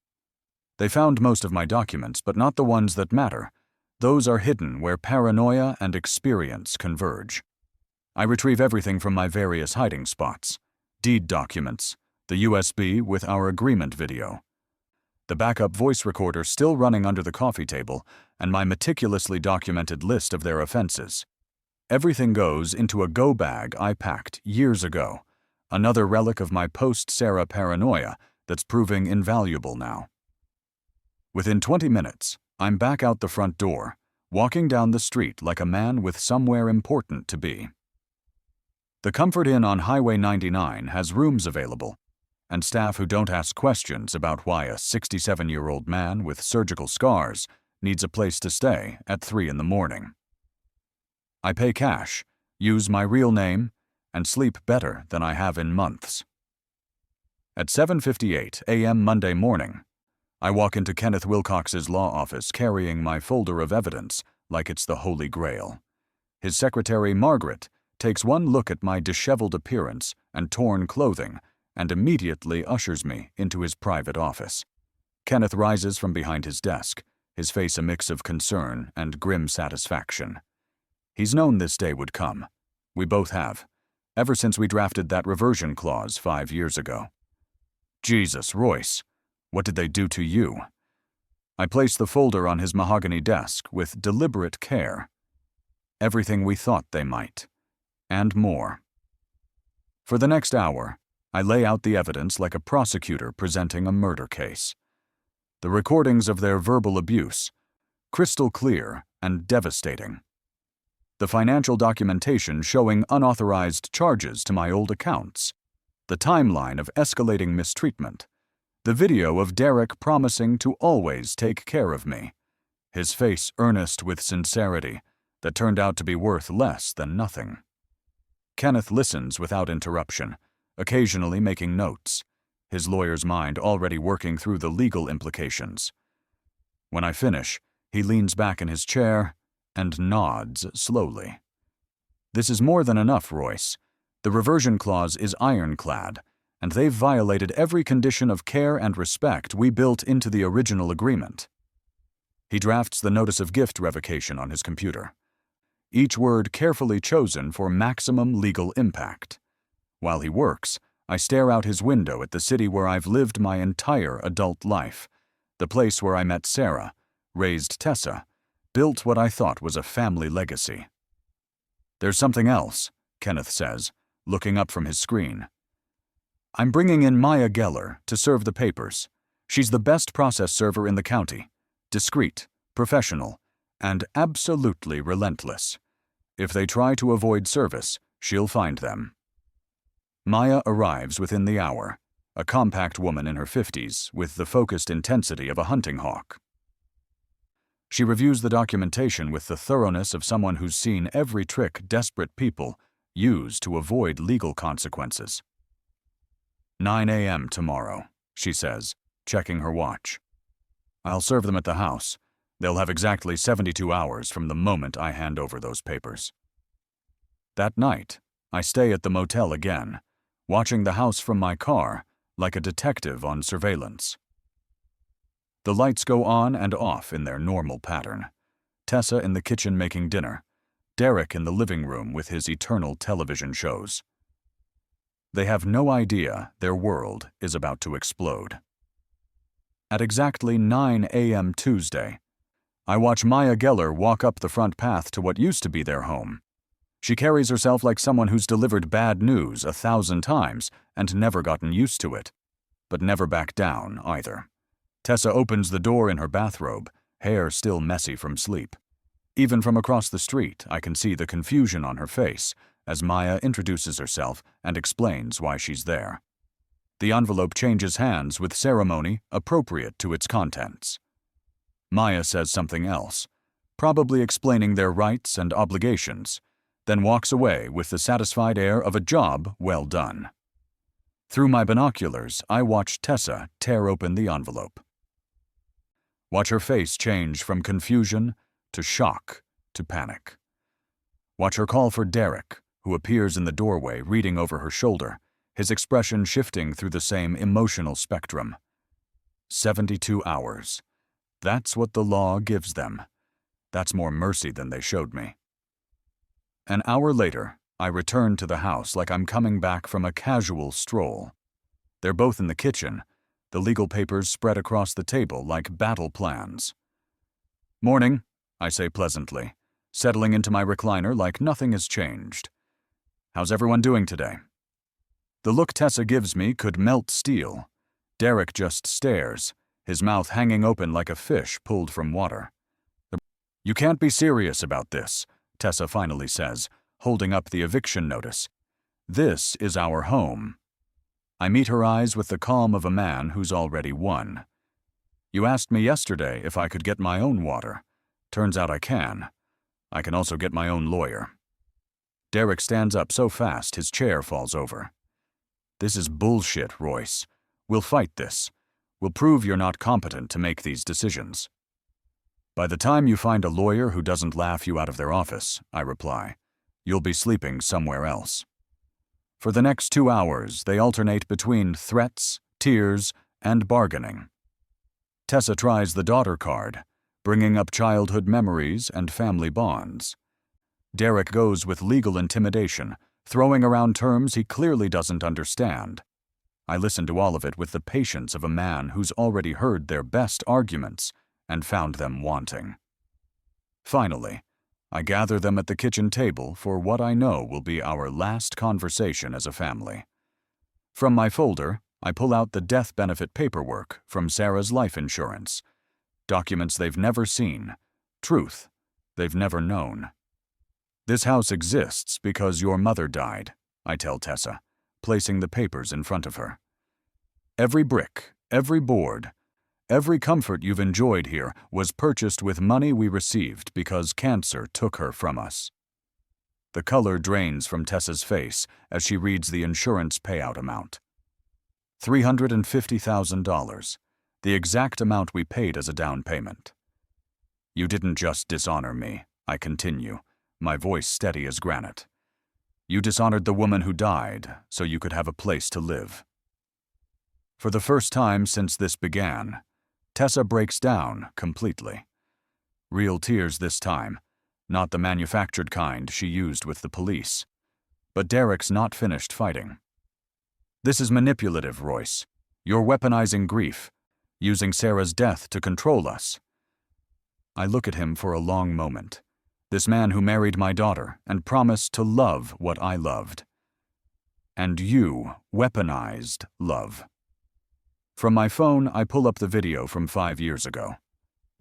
They found most of my documents, but not the ones that matter. Those are hidden where paranoia and experience converge. I retrieve everything from my various hiding spots: deed documents, the USB with our agreement video, the backup voice recorder still running under the coffee table, and my meticulously documented list of their offenses. Everything goes into a go bag I packed years ago, another relic of my post-Sarah paranoia that's proving invaluable now. Within 20 minutes, I'm back out the front door, walking down the street like a man with somewhere important to be. The Comfort Inn on Highway 99 has rooms available, and staff who don't ask questions about why a 67-year-old man with surgical scars needs a place to stay at 3 in the morning. I pay cash, use my real name, and sleep better than I have in months. At 7:58 a.m. Monday morning, I walk into Kenneth Wilcox's law office carrying my folder of evidence like it's the Holy Grail. His secretary, Margaret, takes one look at my disheveled appearance and torn clothing and immediately ushers me into his private office. Kenneth rises from behind his desk, his face a mix of concern and grim satisfaction. He's known this day would come. We both have, ever since we drafted that reversion clause 5 years ago. Jesus, Royce, what did they do to you? I place the folder on his mahogany desk with deliberate care. Everything we thought they might, and more. For the next hour, I lay out the evidence like a prosecutor presenting a murder case. The recordings of their verbal abuse, crystal clear and devastating. The financial documentation showing unauthorized charges to my old accounts. The timeline of escalating mistreatment. The video of Derek promising to always take care of me. His face earnest with sincerity that turned out to be worth less than nothing. Kenneth listens without interruption, occasionally making notes, his lawyer's mind already working through the legal implications. When I finish, he leans back in his chair and nods slowly. This is more than enough, Royce. The reversion clause is ironclad, and they've violated every condition of care and respect we built into the original agreement. He drafts the notice of gift revocation on his computer, each word carefully chosen for maximum legal impact. While he works, I stare out his window at the city where I've lived my entire adult life, the place where I met Sarah, raised Tessa, built what I thought was a family legacy. There's something else, Kenneth says, looking up from his screen. I'm bringing in Maya Geller to serve the papers. She's the best process server in the county. Discreet, professional, and absolutely relentless. If they try to avoid service, she'll find them. Maya arrives within the hour, a compact woman in her 50s with the focused intensity of a hunting hawk. She reviews the documentation with the thoroughness of someone who's seen every trick desperate people use to avoid legal consequences. 9 a.m. tomorrow, she says, checking her watch. I'll serve them at the house. They'll have exactly 72 hours from the moment I hand over those papers. That night, I stay at the motel again, watching the house from my car like a detective on surveillance. The lights go on and off in their normal pattern. Tessa in the kitchen making dinner, Derek in the living room with his eternal television shows. They have no idea their world is about to explode. At exactly 9 a.m. Tuesday, I watch Maya Geller walk up the front path to what used to be their home. She carries herself like someone who's delivered bad news 1,000 times and never gotten used to it, but never backed down either. Tessa opens the door in her bathrobe, hair still messy from sleep. Even from across the street, I can see the confusion on her face as Maya introduces herself and explains why she's there. The envelope changes hands with ceremony appropriate to its contents. Maya says something else, probably explaining their rights and obligations, then walks away with the satisfied air of a job well done. Through my binoculars, I watch Tessa tear open the envelope. Watch her face change from confusion to shock to panic. Watch her call for Derek, who appears in the doorway reading over her shoulder, his expression shifting through the same emotional spectrum. 72 hours. That's what the law gives them. That's more mercy than they showed me. An hour later, I return to the house like I'm coming back from a casual stroll. They're both in the kitchen, the legal papers spread across the table like battle plans. "Morning," I say pleasantly, settling into my recliner like nothing has changed. "How's everyone doing today?" The look Tessa gives me could melt steel. Derek just stares, his mouth hanging open like a fish pulled from water. "You can't be serious about this," Tessa finally says, holding up the eviction notice. "This is our home." I meet her eyes with the calm of a man who's already won. "You asked me yesterday if I could get my own water. Turns out I can. I can also get my own lawyer." Derek stands up so fast his chair falls over. "This is bullshit, Royce. We'll fight this. We'll prove you're not competent to make these decisions." "By the time you find a lawyer who doesn't laugh you out of their office," I reply, "you'll be sleeping somewhere else." For the next 2 hours, they alternate between threats, tears, and bargaining. Tessa tries the daughter card, bringing up childhood memories and family bonds. Derek goes with legal intimidation, throwing around terms he clearly doesn't understand. I listen to all of it with the patience of a man who's already heard their best arguments and found them wanting. Finally, I gather them at the kitchen table for what I know will be our last conversation as a family. From my folder, I pull out the death benefit paperwork from Sarah's life insurance. Documents they've never seen. Truth they've never known. "This house exists because your mother died," I tell Tessa, placing the papers in front of her. "Every brick, every board, every comfort you've enjoyed here was purchased with money we received because cancer took her from us." The color drains from Tessa's face as she reads the insurance payout amount. $350,000, the exact amount we paid as a down payment. "You didn't just dishonor me," I continue, my voice steady as granite. "You dishonored the woman who died so you could have a place to live." For the first time since this began, Tessa breaks down completely. Real tears this time, not the manufactured kind she used with the police. But Derek's not finished fighting. "This is manipulative, Royce. You're weaponizing grief, using Sarah's death to control us." I look at him for a long moment. This man who married my daughter and promised to love what I loved. "And you weaponized love." From my phone, I pull up the video from 5 years ago.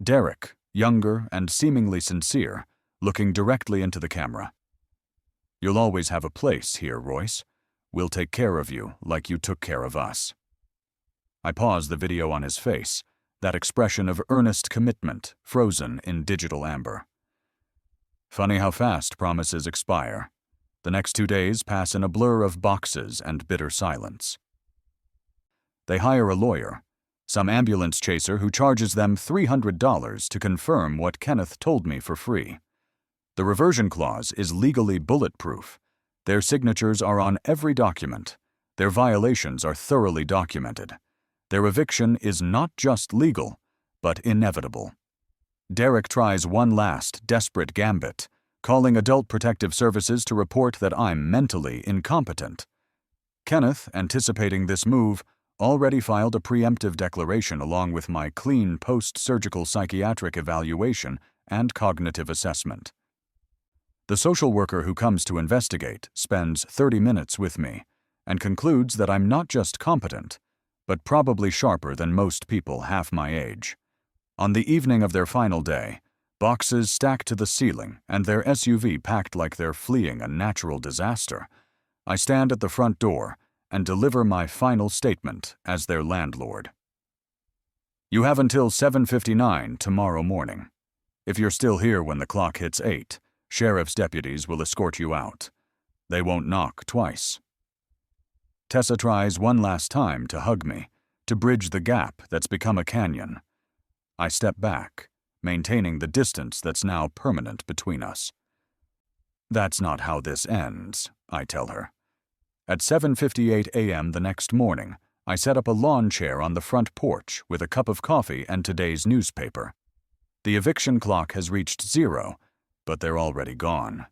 Derek, younger and seemingly sincere, looking directly into the camera. "You'll always have a place here, Royce. We'll take care of you like you took care of us." I pause the video on his face, that expression of earnest commitment frozen in digital amber. Funny how fast promises expire. The next 2 days pass in a blur of boxes and bitter silence. They hire a lawyer, some ambulance chaser who charges them $300 to confirm what Kenneth told me for free. The reversion clause is legally bulletproof. Their signatures are on every document. Their violations are thoroughly documented. Their eviction is not just legal, but inevitable. Derek tries one last, desperate gambit, calling Adult Protective Services to report that I'm mentally incompetent. Kenneth, anticipating this move, already filed a preemptive declaration along with my clean post-surgical psychiatric evaluation and cognitive assessment. The social worker who comes to investigate spends 30 minutes with me and concludes that I'm not just competent, but probably sharper than most people half my age. On the evening of their final day, boxes stacked to the ceiling and their SUV packed like they're fleeing a natural disaster, I stand at the front door and deliver my final statement as their landlord. "You have until 7:59 tomorrow morning. If you're still here when the clock hits 8, sheriff's deputies will escort you out. They won't knock twice." Tessa tries one last time to hug me, to bridge the gap that's become a canyon. I step back, maintaining the distance that's now permanent between us. "That's not how this ends," I tell her. At 7:58 a.m. the next morning, I set up a lawn chair on the front porch with a cup of coffee and today's newspaper. The eviction clock has reached 0, but they're already gone.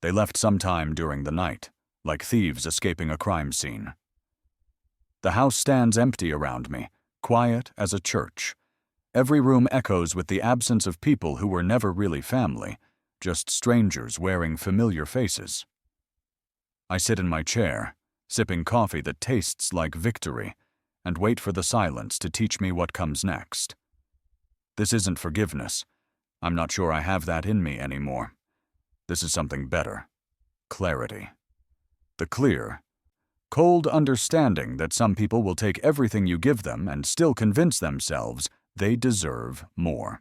They left sometime during the night, like thieves escaping a crime scene. The house stands empty around me, quiet as a church. Every room echoes with the absence of people who were never really family, just strangers wearing familiar faces. I sit in my chair, sipping coffee that tastes like victory, and wait for the silence to teach me what comes next. This isn't forgiveness. I'm not sure I have that in me anymore. This is something better. Clarity. The clear, cold understanding that some people will take everything you give them and still convince themselves they deserve more.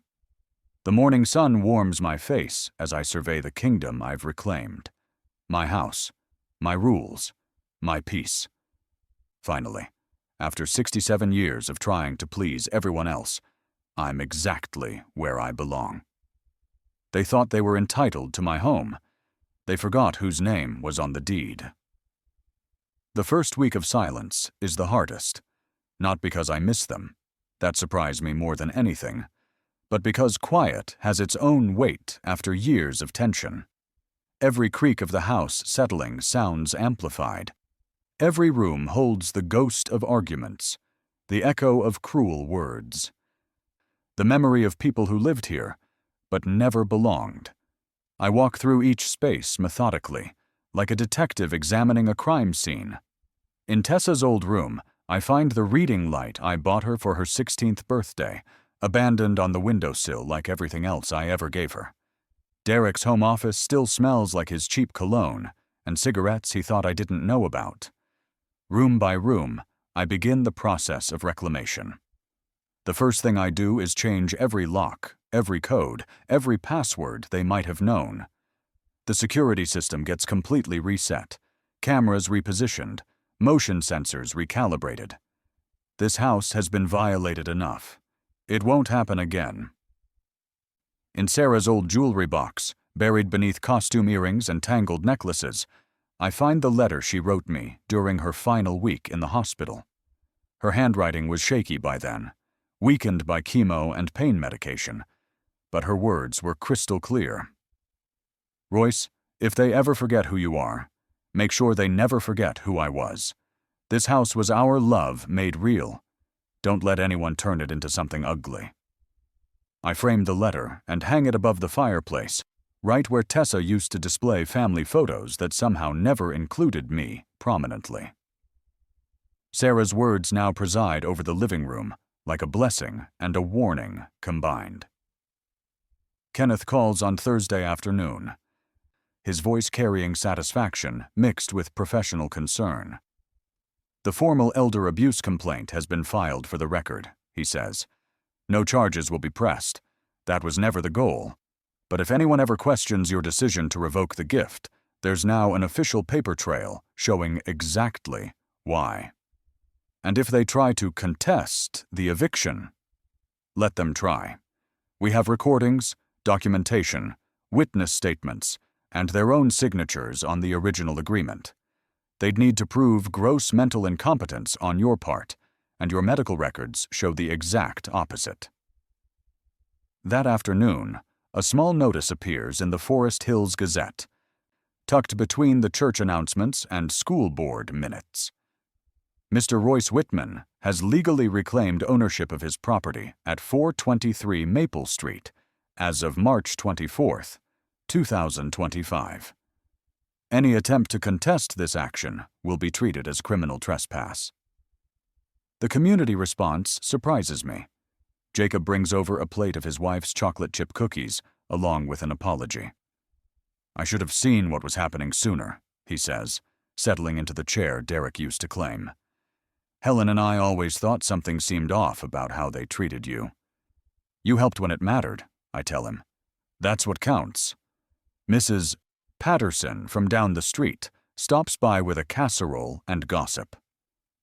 The morning sun warms my face as I survey the kingdom I've reclaimed. My house, my rules, my peace. Finally, after 67 years of trying to please everyone else, I'm exactly where I belong. They thought they were entitled to my home. They forgot whose name was on the deed. The first week of silence is the hardest, not because I miss them. That surprised me more than anything, but because quiet has its own weight after years of tension. Every creak of the house settling sounds amplified. Every room holds the ghost of arguments, the echo of cruel words. The memory of people who lived here, but never belonged. I walk through each space methodically, like a detective examining a crime scene. In Tessa's old room, I find the reading light I bought her for her 16th birthday, abandoned on the windowsill like everything else I ever gave her. Derek's home office still smells like his cheap cologne and cigarettes he thought I didn't know about. Room by room, I begin the process of reclamation. The first thing I do is change every lock, every code, every password they might have known. The security system gets completely reset, cameras repositioned, motion sensors recalibrated. This house has been violated enough. It won't happen again. In Sarah's old jewelry box, buried beneath costume earrings and tangled necklaces, I find the letter she wrote me during her final week in the hospital. Her handwriting was shaky by then, weakened by chemo and pain medication, but her words were crystal clear. "Royce, if they ever forget who you are, make sure they never forget who I was. This house was our love made real. Don't let anyone turn it into something ugly." I frame the letter and hang it above the fireplace, right where Tessa used to display family photos that somehow never included me prominently. Sarah's words now preside over the living room, like a blessing and a warning combined. Kenneth calls on Thursday afternoon, his voice carrying satisfaction mixed with professional concern. The formal elder abuse complaint has been filed for the record, he says. No charges will be pressed. That was never the goal. But if anyone ever questions your decision to revoke the gift, there's now an official paper trail showing exactly why. And if they try to contest the eviction, let them try. We have recordings, documentation, witness statements, and their own signatures on the original agreement. They'd need to prove gross mental incompetence on your part, and your medical records show the exact opposite. That afternoon, a small notice appears in the Forest Hills Gazette, tucked between the church announcements and school board minutes. Mr. Royce Whitman has legally reclaimed ownership of his property at 423 Maple Street as of March 24, 2025. Any attempt to contest this action will be treated as criminal trespass. The community response surprises me. Jacob brings over a plate of his wife's chocolate chip cookies, along with an apology. I should have seen what was happening sooner, he says, settling into the chair Derek used to claim. Helen and I always thought something seemed off about how they treated you. You helped when it mattered, I tell him. That's what counts. Mrs. Patterson from down the street stops by with a casserole and gossip.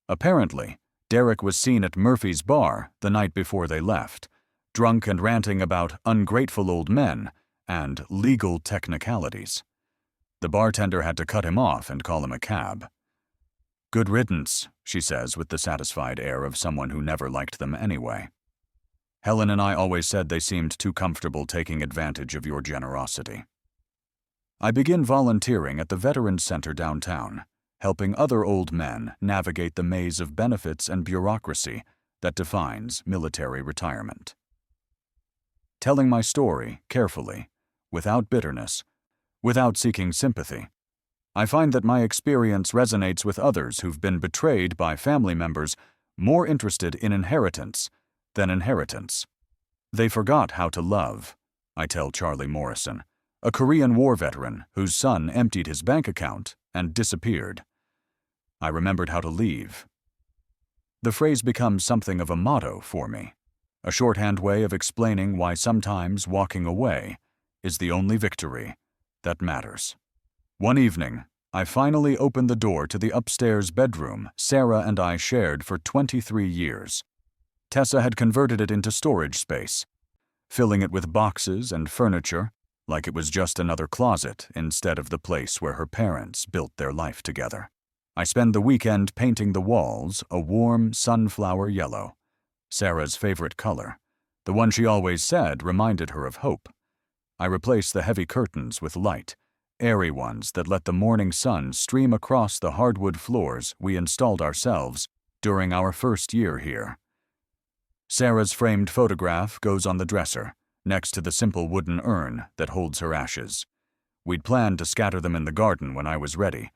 Apparently, Derek was seen at Murphy's bar the night before they left, drunk and ranting about ungrateful old men and legal technicalities. The bartender had to cut him off and call him a cab. Good riddance, she says with the satisfied air of someone who never liked them anyway. Helen and I always said they seemed too comfortable taking advantage of your generosity. I begin volunteering at the Veterans Center downtown, helping other old men navigate the maze of benefits and bureaucracy that defines military retirement. Telling my story carefully, without bitterness, without seeking sympathy, I find that my experience resonates with others who've been betrayed by family members more interested in inheritance than inheritance. They forgot how to love, I tell Charlie Morrison, a Korean War veteran whose son emptied his bank account and disappeared. I remembered how to leave. The phrase becomes something of a motto for me, a shorthand way of explaining why sometimes walking away is the only victory that matters. One evening, I finally opened the door to the upstairs bedroom Sarah and I shared for 23 years. Tessa had converted it into storage space, filling it with boxes and furniture like it was just another closet instead of the place where her parents built their life together. I spend the weekend painting the walls a warm sunflower yellow, Sarah's favorite color, the one she always said reminded her of hope. I replace the heavy curtains with light, airy ones that let the morning sun stream across the hardwood floors we installed ourselves during our first year here. Sarah's framed photograph goes on the dresser, next to the simple wooden urn that holds her ashes. We'd planned to scatter them in the garden when I was ready,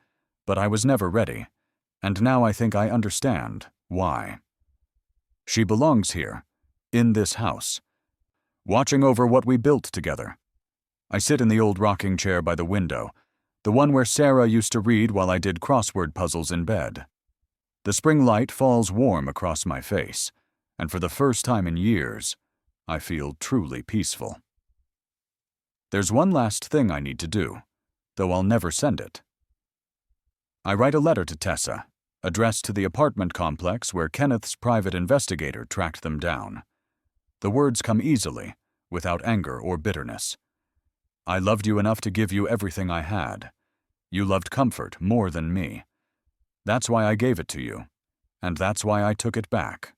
but I was never ready, and now I think I understand why. She belongs here, in this house, watching over what we built together. I sit in the old rocking chair by the window, the one where Sarah used to read while I did crossword puzzles in bed. The spring light falls warm across my face, and for the first time in years, I feel truly peaceful. There's one last thing I need to do, though I'll never send it. I write a letter to Tessa, addressed to the apartment complex where Kenneth's private investigator tracked them down. The words come easily, without anger or bitterness. I loved you enough to give you everything I had. You loved comfort more than me. That's why I gave it to you, and that's why I took it back.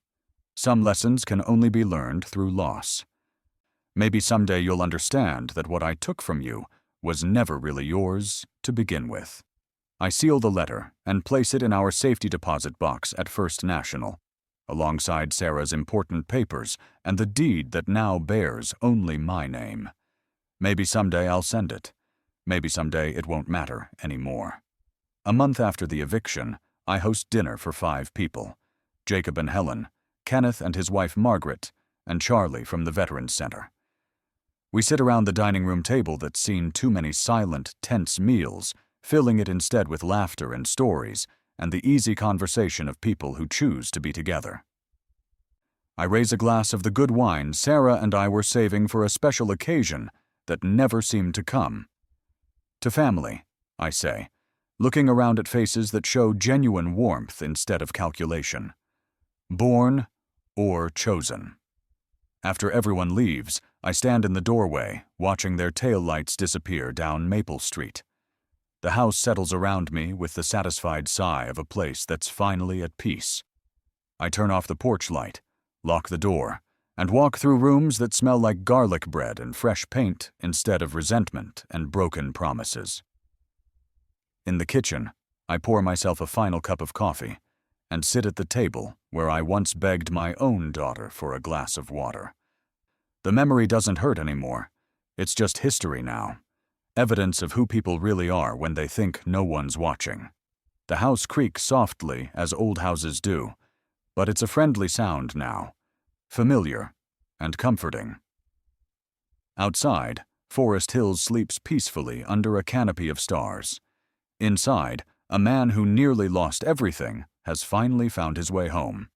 Some lessons can only be learned through loss. Maybe someday you'll understand that what I took from you was never really yours to begin with. I seal the letter and place it in our safety deposit box at First National, alongside Sarah's important papers and the deed that now bears only my name. Maybe someday I'll send it. Maybe someday it won't matter anymore. A month after the eviction, I host dinner for 5 people: Jacob and Helen, Kenneth and his wife Margaret, and Charlie from the Veterans Center. We sit around the dining room table that's seen too many silent, tense meals, filling it instead with laughter and stories and the easy conversation of people who choose to be together. I raise a glass of the good wine Sarah and I were saving for a special occasion that never seemed to come. To family, I say, looking around at faces that show genuine warmth instead of calculation. Born or chosen. After everyone leaves, I stand in the doorway, watching their taillights disappear down Maple Street. The house settles around me with the satisfied sigh of a place that's finally at peace. I turn off the porch light, lock the door, and walk through rooms that smell like garlic bread and fresh paint instead of resentment and broken promises. In the kitchen, I pour myself a final cup of coffee and sit at the table where I once begged my own daughter for a glass of water. The memory doesn't hurt anymore. It's just history now. Evidence of who people really are when they think no one's watching. The house creaks softly, as old houses do, but it's a friendly sound now, familiar and comforting. Outside, Forest Hills sleeps peacefully under a canopy of stars. Inside, a man who nearly lost everything has finally found his way home.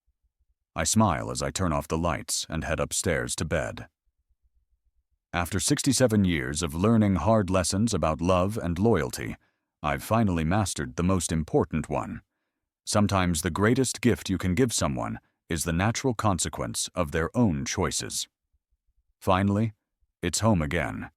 I smile as I turn off the lights and head upstairs to bed. After 67 years of learning hard lessons about love and loyalty, I've finally mastered the most important one. Sometimes the greatest gift you can give someone is the natural consequence of their own choices. Finally, it's home again.